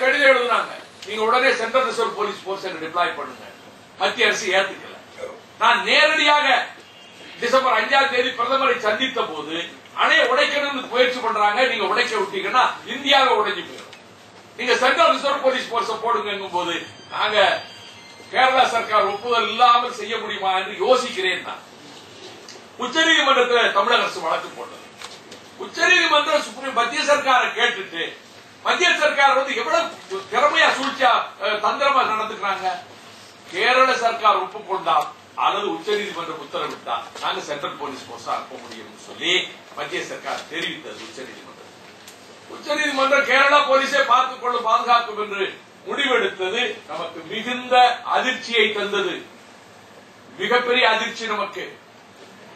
கடிதம் எழுதுனாங்க, நீங்க உடனே central reserve police force deploy பண்ணுங்க. மத்திய அரசு ஏத்துக்கல. நான் நேரடியாக டிசம்பர் 5ஆம் தேதி பிரதமரை சந்தித்த போது அணையை உடைக்கணும்னு முயற்சி பண்றாங்க, நீங்க உடைக்க விட்டீங்கன்னா இந்தியாவை உடைஞ்சு போயிடும், நீங்க சென்ட்ரல் ரிசர்வ் போலீஸ் போர்ஸ் போடுங்க போது நாங்க கேரளா சர்க்கார் ஒப்புதல் இல்லாமல் செய்ய முடியுமா என்று யோசிக்கிறேன். உச்சநீதிமன்றத்தில் தமிழக அரசு வழக்கு போட்டது. உச்சநீதிமன்றம் சுப்ரீம் மத்திய சர்க்காரை கேட்டுட்டு மத்திய சர்க்கார் எவ்வளவு திறமையா சூழ்ச்சியா தந்திரமா நடந்துக்கிறாங்க. கேரள சர்க்கார் ஒப்புக்கொண்டால் அல்லது உச்சநீதிமன்றம் உத்தரவிட்டால் நாங்க சென்ட்ரல் போலீஸ் போர்ஸ் அனுப்ப முடியும் சொல்லி மத்திய சர்க்கார் தெரிவித்தது உச்சநீதிமன்றம். உச்சநீதிமன்றம் கேரளா போலீஸை பார்த்துக் கொள்ளும் பாதுகாக்கும் என்று முடிவெடுத்தது நமக்கு மிகுந்த அதிர்ச்சியை தந்தது. மிகப்பெரிய அதிர்ச்சி நமக்கு.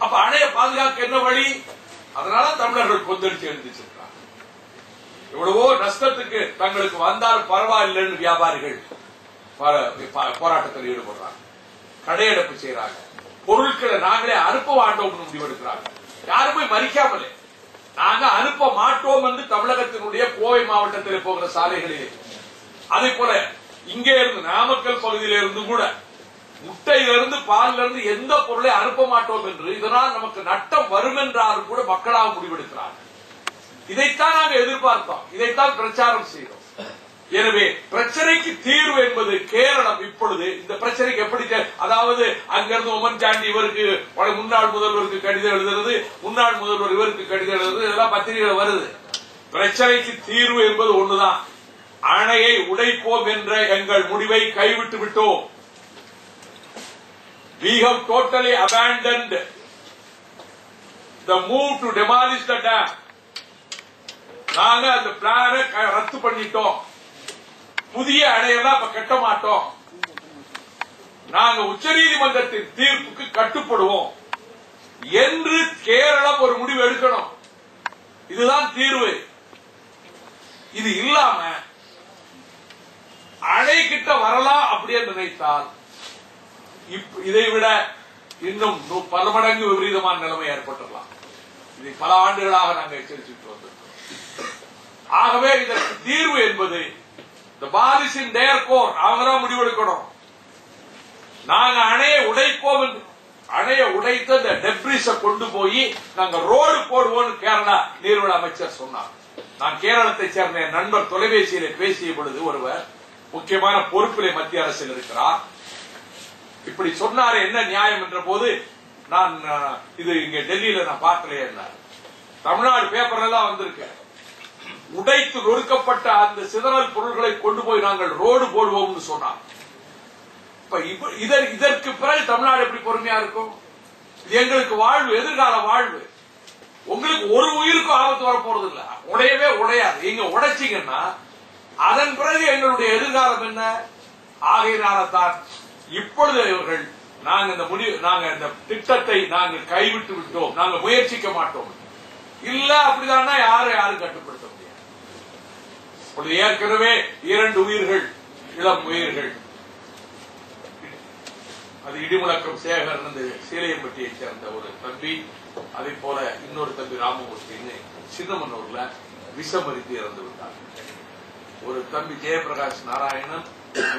அப்ப அணையை பாதுகாக்க என்ன வழி? அதனால தமிழர்கள் கொந்தளிச்சு எழுந்திருச்சிருக்காங்க. எவ்வளவோ நஷ்டத்துக்கு தங்களுக்கு வந்தாலும் பரவாயில்லைன்னு வியாபாரிகள் போராட்டத்தில் ஈடுபடுறாங்க, கடையடைப்பு செய்யறாங்க, பொருட்களை நாங்களே அனுப்ப மாட்டோம் முடிவெடுக்கிறாங்க. யாருமே மறிக்காமலே நாங்க அனுப்ப மாட்டோம் என்று தமிழகத்தினுடைய கோவை மாவட்டத்தில் போகிற சாலைகளிலே, அதே போல இங்கே இருந்து நாமக்கல் பகுதியில இருந்து கூட முட்டையிலிருந்து பாலில் இருந்து எந்த பொருளை அனுப்ப மாட்டோம் என்று, இதனால் நமக்கு நட்டம் வரும் என்றாலும் கூட மக்களாக முடிவெடுக்கிறார்கள். இதைத்தான் நாங்கள் எதிர்பார்த்தோம், இதைத்தான் பிரச்சாரம் செய்தோம். எனவே பிரச்சனைக்கு தீர்வு என்பது கேரளம் இப்பொழுது இந்த பிரச்சனைக்கு எப்படி, அதாவது அங்கிருந்து உமன் சாண்டி இவருக்கு முன்னாள் முதல்வருக்கு கடிதம் எழுதுறது, முன்னாள் முதல்வர் இவருக்கு கடிதம் எழுதுறது, இதெல்லாம் பத்திரிகைகள் வருது. பிரச்சனைக்கு தீர்வு என்பது ஒண்ணுதான். அணையை உடைப்போம் என்ற எங்கள் முடிவை கைவிட்டு விட்டோம். We have totally abandoned the move to demolish the dam. நாங்க அந்த பிளானை ரத்து பண்ணிட்டோம். புதிய அணையெல்லாம் இப்ப கட்ட மாட்டோம். நாங்க உச்சநீதிமன்றத்தின் தீர்ப்புக்கு கட்டுப்படுவோம் என்று கேரளம் ஒரு முடிவு எடுக்கணும். இதுதான் தீர்வு. இது இல்லாம அணை கிட்ட வரலாம் அப்படியே நினைத்தால் இதை விட இன்னும் பல மடங்கு விபரீதமான நிலைமை ஏற்பட்டுள்ளலாம். இதை பல ஆண்டுகளாக நாங்கள் எச்சரிச்சுட்டு வந்திருக்கிறோம். ஆகவே இதற்கு தீர்வு என்பது பாலிசின் டேர்கோர் அவங்கதான் முடிவெடுக்கணும். நாங்க அணையை உடைப்போம், அணையை உடைத்து அந்த டெப்ரிஸ கொண்டு போய் நாங்க ரோடு போடுவோம் கேரளா நீர்வள அமைச்சர் சொன்னார். நான் கேரளத்தை சேர்ந்த என் நண்பர் தொலைபேசியில பேசிய பொழுது ஒருவர் முக்கியமான பொறுப்பிலே மத்திய அரசில் இருக்கிறார். இப்படி சொன்னாரு, என்ன நியாயம் என்ற போது நான் இது இங்க டெல்லியில நான் பார்க்கலையே, தமிழ்நாடு பேப்பர்ல தான் வந்திருக்கேன். உடைத்து நொறுக்கப்பட்ட அந்த சிதறல் பொருட்களை கொண்டு போய் நாங்கள் ரோடு போடுவோம்னு சொன்னார். இதற்கு பிறகு தமிழ்நாடு எப்படி பொறுமையா இருக்கும்? இது எங்களுக்கு வாழ்வு, எதிர்கால வாழ்வு. உங்களுக்கு ஒரு உயிருக்கும் ஆபத்து வரப்போறது இல்ல, உடையவே உடையாது. நீங்க உடைச்சீங்கன்னா அதன் பிறகு எங்களுடைய எதிர்காலம் என்ன? ஆகையினால தான் இப்பொழுது இவர்கள் நாங்க இந்த திட்டத்தை நாங்கள் கைவிட்டு விட்டோம், நாங்கள் முயற்சிக்க மாட்டோம். இல்ல அப்படிதான் யாரும் கட்டுப்படுத்த முடியாது. ஏற்கனவே 2 உயிர்கள், இளம் உயிர்கள், அது இடிமுழக்கம் சேகர் சீலையம்பட்டியை சேர்ந்த ஒரு தம்பி, அதே போல இன்னொரு தம்பி ராமமூர்த்தின்னு சின்னமனூர்ல விஷமறித்து இறந்து விட்டார். ஒரு தம்பி ஜெயபிரகாஷ் நாராயணன்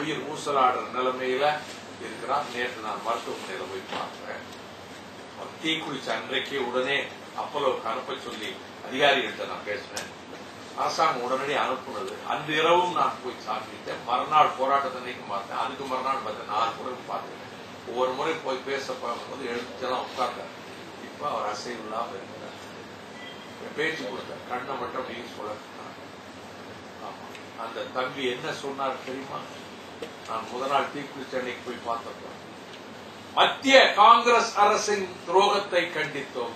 உயிர் ஊசலாடுற நிலைமையில இருக்கிறார். நேற்று நான் மருத்துவமனையில போய் பார்க்கிறேன். தீக்குளிச்ச அன்றைக்கு உடனே அப்போலோவுக்கு அனுப்ப சொல்லி அதிகாரிகள்கிட்ட நான் பேசினேன். அரசாங்கம் உடனடி அனுப்புனது. அன்று இரவும் நான் போய் சாப்பிட்டேன். மறுநாள் போராட்டத்தன்னைக்கும் பார்த்தேன். அதுக்கு மறுநாள் பார்த்தேன். 4 முறை பார்த்துட்டேன். ஒவ்வொரு முறை போய் பேச பார்க்கும்போது எழுந்துச்செல்லாம் உட்கார்ந்தார். இப்ப அவர் அசைவு இல்லாம இருக்கிறார். பேச்சு கொடுத்தார், கண்ணை மட்டும் அப்படின்னு சொல்ல. அந்த தம்பி என்ன சொன்னார் தெரியுமா? நான் முதல் நாள் தீக்குளிச்ச அன்னைக்கு போய் பார்த்தப்ப மத்திய காங்கிரஸ் அரசின் துரோகத்தை கண்டித்தோம்,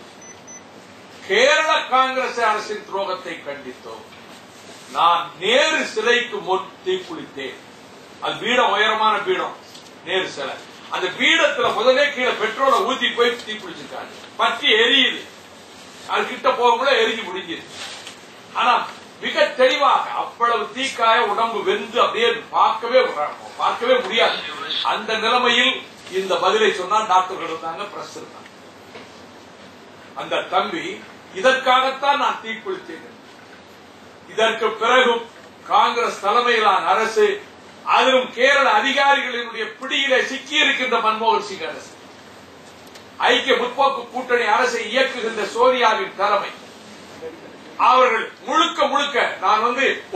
கேரள காங்கிரஸ் அரசின் துரோகத்தை கண்டித்தோம். நான் நேரு சிலைக்கு முன் தீக்குளித்தேன். அது பீடம், உயரமான பீடம், நேரு சிலை. அந்த பீடத்துல முதலே கீழே பெட்ரோலை ஊத்தி போய் தீக்குளிச்சிருக்காங்க. பற்றி எரியுது. அது கிட்ட போகும்போது எரிஞ்சு முடிஞ்சிரு. ஆனா மிக தெளிவாக அவ்வளவு தீக்காய உடம்பு வெந்து அப்படியே பார்க்கவே முடியாது. அந்த நிலைமையில் இந்த பதிலை சொன்னால் டாக்டர்கள் இருந்தாங்க, பிரஸ் இருந்தாங்க. அந்த தம்பி இதற்காகத்தான் நான் தீக்குளித்தேன். இதற்கு பிறகும் காங்கிரஸ் தலைமையிலான அரசு, அதிலும் கேரள அதிகாரிகளினுடைய பிடியிலே சிக்கியிருக்கின்ற மன்மோகன் சிங் அரசு, ஐக்கிய முற்போக்கு கூட்டணி அரசை இயக்குகின்ற சோனியாவின் தலைமை, அவர்கள் முழுக்க முழுக்க, நான்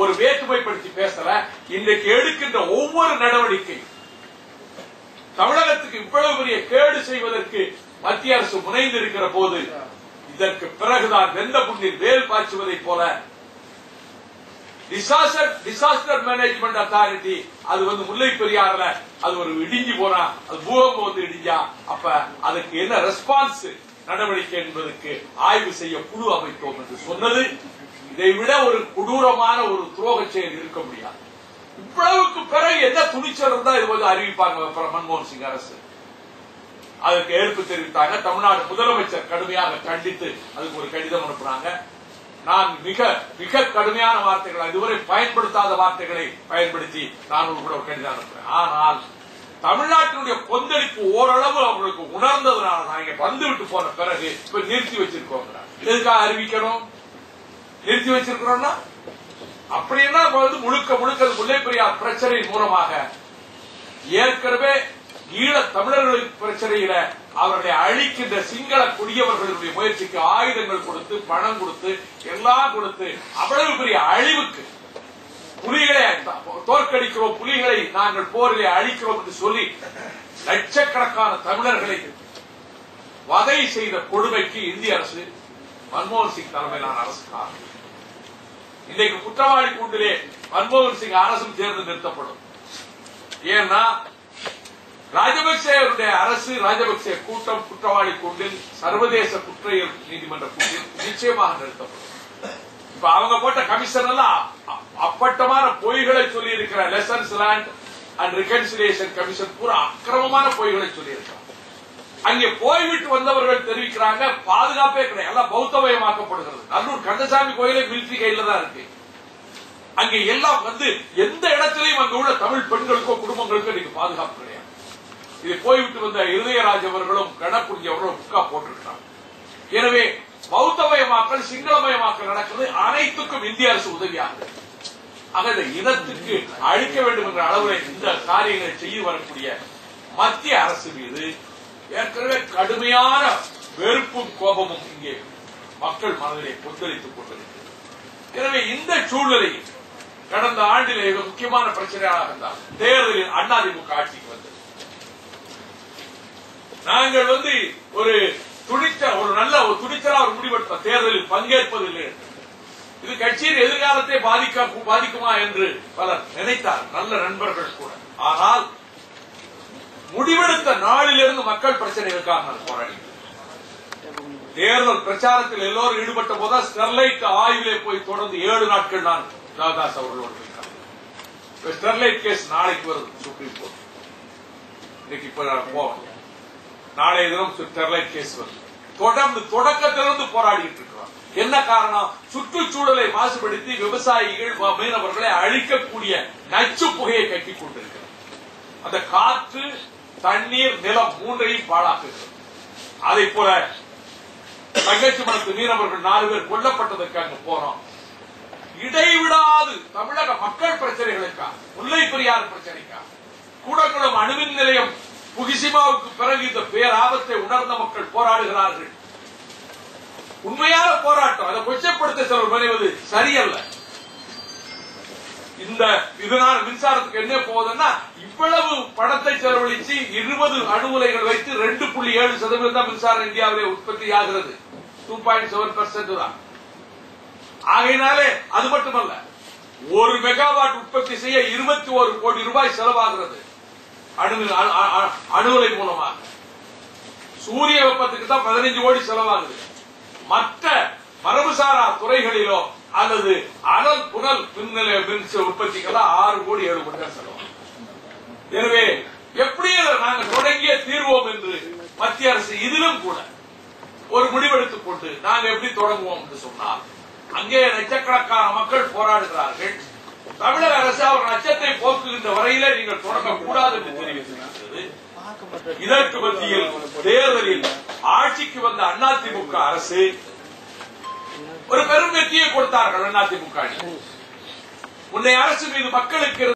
ஒரு வேற்றுமைப்படுத்தி பேசல, இன்றைக்கு எடுக்கின்ற ஒவ்வொரு நடவடிக்கையும் தமிழகத்துக்கு இவ்வளவு பெரிய கேடு செய்வதற்கு மத்திய அரசு முனைந்திருக்கிற போது, இதற்கு பிறகுதான் வெந்த புண்ணில் வேல் பாய்ச்சுவதை போல டிசாஸ்டர் மேனேஜ்மெண்ட் அத்தாரிட்டி, அது முல்லை பெரியாறுல அது ஒரு இடிஞ்சு போனா, அது பூகம்பம் இடிஞ்சா, அப்ப அதுக்கு என்ன ரெஸ்பான்ஸ் நடவடிக்கை என்பதற்கு ஆய்வு செய்ய குழு அமைத்தோம் என்று சொன்னது, இதை விட ஒரு கொடூரமான ஒரு துரோக செயல் இருக்க முடியாது. இவ்வளவுக்கு பிறகு என்ன துணிச்சல் இருந்தா இது அறிவிப்பாங்க மன்மோகன் சிங் அரசு. அதற்கு எதிர்ப்பு தெரிவித்தாங்க. தமிழ்நாடு முதலமைச்சர் கடுமையாக கண்டித்து அதுக்கு ஒரு கடிதம் அனுப்புறாங்க. நான் மிக மிக கடுமையான வார்த்தைகளை, இதுவரை பயன்படுத்தாத வார்த்தைகளை பயன்படுத்தி நான் கூட ஒரு கடிதம் அனுப்புறேன். ஆனால் தமிழ்நாட்டினுடைய கொந்தளிப்பு ஓரளவு அவங்களுக்கு உணர்ந்ததுனால நான் இங்க வந்துவிட்டு போன பிறகு இப்ப நிறுத்தி வச்சிருக்கோம். எதுக்காக அறிவிக்கணும்? நிறுத்தி வச்சிருக்கிறோம்னா அப்படின்னா முழுக்க முழுக்க முல்லை பெரியார் பிரச்சனையின் மூலமாக ஏற்கனவே ஈழ தமிழர்களுக்கு பிரச்சனையில அவர்களை அழிக்கின்ற சிங்கள குடியவர்களுடைய முயற்சிக்கு ஆயுதங்கள் கொடுத்து, பணம் கொடுத்து, எல்லாம் கொடுத்து, அவ்வளவு பெரிய அழிவுக்கு, புலிகளை தோற்கடிக்கிறோம், புலிகளை நாங்கள் போரிலே அழிக்கிறோம் என்று சொல்லி லட்சக்கணக்கான தமிழர்களை வதை செய்த கொடுமைக்கு இந்திய அரசு, மன்மோகன் சிங் தலைமையிலான அரசு காரணம். இன்றைக்கு குற்றவாளி கூண்டிலே மன்மோகன் சிங் அரசும் சேர்ந்து நிறுத்தப்படும். ஏன்னா ராஜபக்சேவுடைய அரசு, ராஜபக்சே கூட்டம் குற்றவாளி கூண்டில், சர்வதேச குற்றவியல் நீதிமன்ற கூண்டில் நிச்சயமாக நிறுத்தப்படும். இப்ப அவங்க போட்ட கமிஷன் எல்லாம் அப்பட்டமான பொய்களை சொல்லி இருக்கிற lessons land and reconciliation commission பூரா அக்கிரமமான பொய்களை சொல்லி இருக்கிறாங்க. அங்கே போய்விட்டு வந்தவர்கள் தெரிவிக்கிறாங்க, பாதுகாப்பே கிடையாது, எல்லாம் பௌத்தமயமாக்கப்படுகிறது. நல்லூர் கந்தசாமி கோயிலே மிலிட்டரி கையில தான் இருக்கு. அங்கே எல்லாம் எந்த இடத்திலையும் அங்க உள்ள தமிழ் பெண்களுக்கோ குடும்பங்களுக்கோ நீங்க பாதுகாப்பு கிடையாது. இது போய்விட்டு வந்த இருதயராஜ் அவர்களும் கணக்குஞ்சி அவர்களும் புக்கா போட்டிருக்கிறாங்க. எனவே பௌத்தமயமாக்கல், சிங்களமயமாக்கல் நடக்கிறது. அனைத்துக்கும் இந்திய அரசு உதவியாக, ஆக இந்த இனத்துக்கு அழிக்க வேண்டும் என்ற அளவில் இந்த காரியங்களை செய்து வரக்கூடிய மத்திய அரசு மீது ஏற்கனவே கடுமையான வெறுப்பும் கோபமும் இங்கே மக்கள் மனதிலே கொந்தளித்துக் கொண்டிருக்கிறது. எனவே இந்த சூழ்நிலையில் கடந்த ஆண்டிலே முக்கியமான பிரச்சனையாக இருந்தால் தேர்தலில் அதிமுக ஆட்சிக்கு வந்தது. நாங்கள் ஒரு நல்ல ஒரு துணிச்சலா ஒரு முடிவெடுத்த தேர்தலில் பங்கேற்பதில்லை. இது கட்சியின் எதிர்காலத்தை பாதிக்குமா என்று பலர் நினைத்தார், நல்ல நண்பர்கள் கூட. ஆனால் முடிவெடுத்த நாளிலிருந்து மக்கள் பிரச்சனைகளுக்காக நான் போராடி தேர்தல் பிரச்சாரத்தில் எல்லோரும் ஈடுபட்ட போது ஸ்டெர்லைட் ஆய்விலே போய் தொடர்ந்து 7 நாட்கள் நான் ராதாஸ் அவர்களோடு போயிருக்காங்க. ஸ்டெர்லைட் கேஸ் நாளைக்கு வருது சுப்ரீம் கோர்ட். இன்னைக்கு இப்ப போவோம், நாளைய தினம் ஸ்டெர்லைட் கேஸ் வருது. தொடர்ந்து தொடக்கத்திலிருந்து போராடிட்டு இருக்கிறோம். என்ன காரணம்? சுற்றுச்சூழலை மாசுபடுத்தி விவசாயிகள், மீனவர்களை அழிக்கக்கூடிய நச்சு புகையை கட்டிக் கொண்டிருக்கிறது. அந்த காற்று, தண்ணீர், நிலம் மூன்றையும் பாழாக்குகிறது. அதை போல தங்கச்சி மனத்து மீனவர்கள் 4 பேர் கொல்லப்பட்டதற்கு அங்கு போனோம். இடைவிடாது தமிழக மக்கள் பிரச்சனைகளுக்காக, முல்லை பெரியார் பிரச்சனைக்காக, கூடங்குளம் அணுமின் நிலையம் புகிசிமாவுக்கு பிறகு இந்த பேராபத்தை உணர்ந்த மக்கள் போராடுகிறார்கள். உண்மையான போராட்டம். அதை கொச்சப்படுத்த சிலர் வருவது சரியல்ல. இதனால் மின்சாரத்துக்கு என்ன போகுதுன்னா, இவ்வளவு பணத்தை செலவழித்து 20 அணு உலைகள் வைத்து 2.7% தான் மின்சாரம் இந்தியாவிலே உற்பத்தி ஆகிறது. 2.7% தான். ஆகையினாலே அது மட்டுமல்ல, 1 மெகாவாட் உற்பத்தி செய்ய 21 கோடி ரூபாய் செலவாகிறது அணு உலை மூலமாக. சூரிய வெப்பத்துக்கு தான் 15 கோடி செலவாகுது. மற்ற மரபுசாரா துறைகளிலோ அல்லது அனல் புனல் மின் உற்பத்திக்கெல்லாம் 6 கோடி 7 கோடி தான் செலவாகும். எனவே எப்படியே நாங்கள் தொடங்கிய தீர்வோம் என்று மத்திய அரசு இதிலும் கூட ஒரு முடிவெடுத்துக் கொண்டு நாங்கள் எப்படி தொடங்குவோம் என்று சொன்னால், அங்கே லட்சக்கணக்கான மக்கள் போராடுகிறார்கள். தமிழக அரசு அவர் அச்சத்தை போக்குகின்ற வரையிலே நீங்கள் தொடங்கக்கூடாது என்று தெரிவித்திருக்கிறது. இதற்கு மத்தியில் தேர்தலில் ஆட்சிக்கு வந்த அதிமுக அரசு ஒரு பெரும் வெற்றியை கொடுத்தார்கள். அதிமுக முன்னைய அரசு மீது மக்களுக்கு